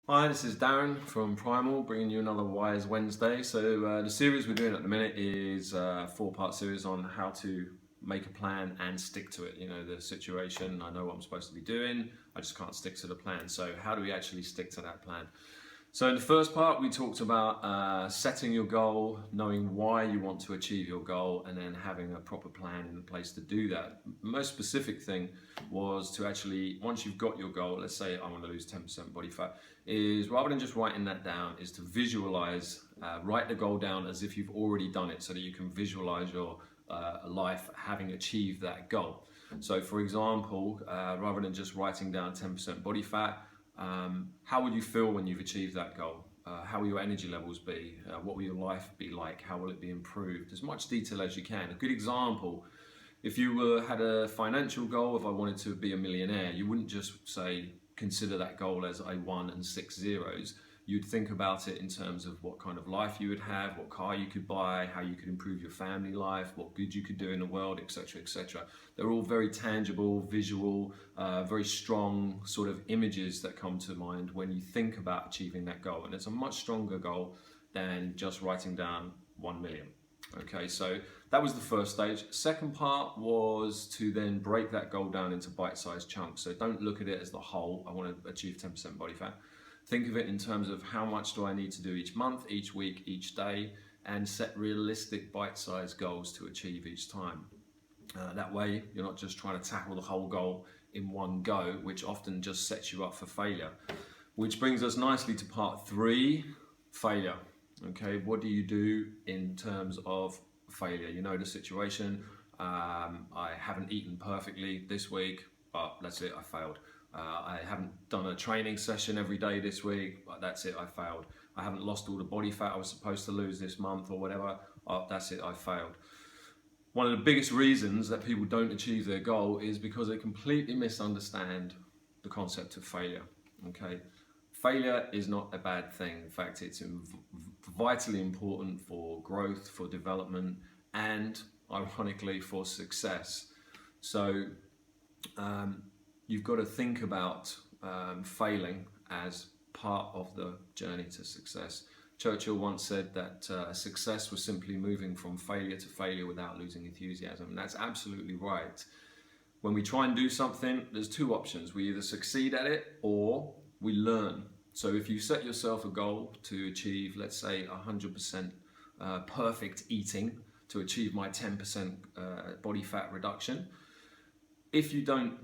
Hi, this is Darren from Primal, bringing you another Wise Wednesday. So the series we're doing at the minute is a four-part series on how to make a plan and stick to it. You know, the situation, I know what I'm supposed to be doing, I just can't stick to the plan. So how do we actually stick to that plan? So in the first part, we talked about setting your goal, knowing why you want to achieve your goal, and then having a proper plan in place to do that. The most specific thing was to actually, once you've got your goal, let's say I want to lose 10% body fat, is rather than just writing that down, is to visualize, write the goal down as if you've already done it so that you can visualize your life having achieved that goal. So for example, rather than just writing down 10% body fat, how would you feel when you've achieved that goal? How will your energy levels be? What will your life be like? How will it be improved? As much detail as you can. A good example, if you had a financial goal, if I wanted to be a millionaire, you wouldn't just say, consider that goal as a 1 and 6 zeros. You'd think about it in terms of what kind of life you would have, what car you could buy, how you could improve your family life, what good you could do in the world, etc., etc. They're all very tangible, visual, very strong sort of images that come to mind when you think about achieving that goal. And it's a much stronger goal than just writing down 1 million. Okay, so that was the first stage. Second part was to then break that goal down into bite-sized chunks. So don't look at it as the whole. I want to achieve 10% body fat. Think of it in terms of how much do I need to do each month, each week, each day, and set realistic bite-sized goals to achieve each time. That way, you're not just trying to tackle the whole goal in one go, which often just sets you up for failure. Which brings us nicely to part 3, failure. Okay, what do you do in terms of failure? You know the situation. I haven't eaten perfectly this week, but that's it, I failed. I haven't done a training session every day this week, but that's it, I failed. I haven't lost all the body fat I was supposed to lose this month or whatever, that's it, I failed. One of the biggest reasons that people don't achieve their goal is because they completely misunderstand the concept of failure. Okay, failure is not a bad thing. In fact, it's vitally important for growth, for development, and ironically for success. So you've got to think about failing as part of the journey to success. Churchill once said that success was simply moving from failure to failure without losing enthusiasm. And that's absolutely right. When we try and do something, there's two options. We either succeed at it or we learn. So if you set yourself a goal to achieve, let's say 100% perfect eating, to achieve my 10% body fat reduction, if you don't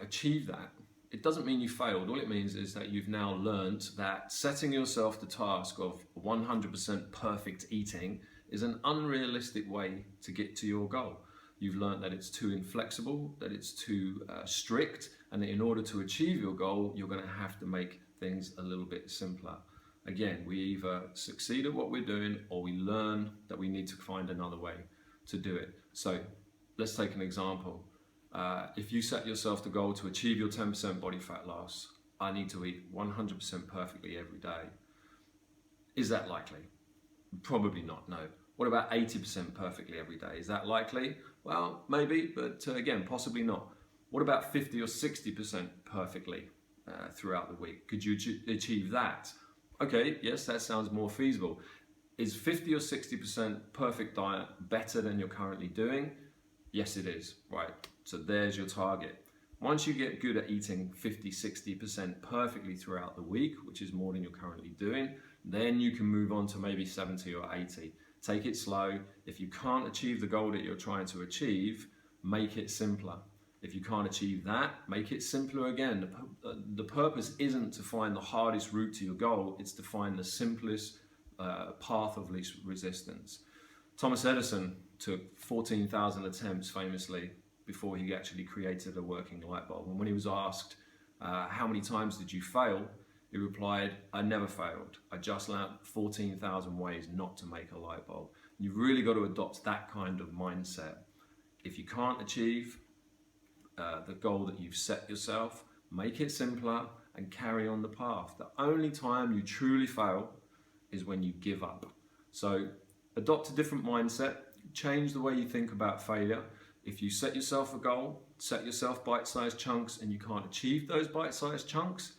achieve that, it doesn't mean you failed. All it means is that you've now learned that setting yourself the task of 100% perfect eating is an unrealistic way to get to your goal. You've learned that it's too inflexible, that it's too strict, and that in order to achieve your goal, you're going to have to make things a little bit simpler. Again, we either succeed at what we're doing or we learn that we need to find another way to do it. So let's take an example. If you set yourself the goal to achieve your 10% body fat loss, I need to eat 100% perfectly every day. Is that likely? Probably not, no. What about 80% perfectly every day? Is that likely? Well, maybe, but again, possibly not. What about 50 or 60% perfectly throughout the week? Could you achieve that? Okay, yes, that sounds more feasible. Is 50 or 60% perfect diet better than you're currently doing? Yes, it is, right? So there's your target. Once you get good at eating 50, 60% perfectly throughout the week, which is more than you're currently doing, then you can move on to maybe 70 or 80. Take it slow. If you can't achieve the goal that you're trying to achieve, make it simpler. If you can't achieve that, make it simpler again. The purpose isn't to find the hardest route to your goal, it's to find the simplest path of least resistance. Thomas Edison took 14,000 attempts famously before he actually created a working light bulb. And when he was asked, how many times did you fail? He replied, I never failed. I just learned 14,000 ways not to make a light bulb. You've really got to adopt that kind of mindset. If you can't achieve the goal that you've set yourself, make it simpler and carry on the path. The only time you truly fail is when you give up. So adopt a different mindset, change the way you think about failure. If you set yourself a goal, set yourself bite-sized chunks and you can't achieve those bite-sized chunks,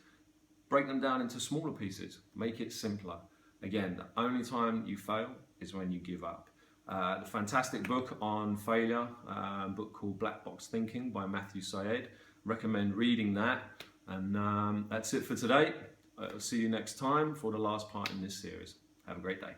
break them down into smaller pieces, make it simpler. Again, the only time you fail is when you give up. The fantastic book on failure, book called Black Box Thinking by Matthew Syed. Recommend reading that. And that's it for today. I'll see you next time for the last part in this series. Have a great day.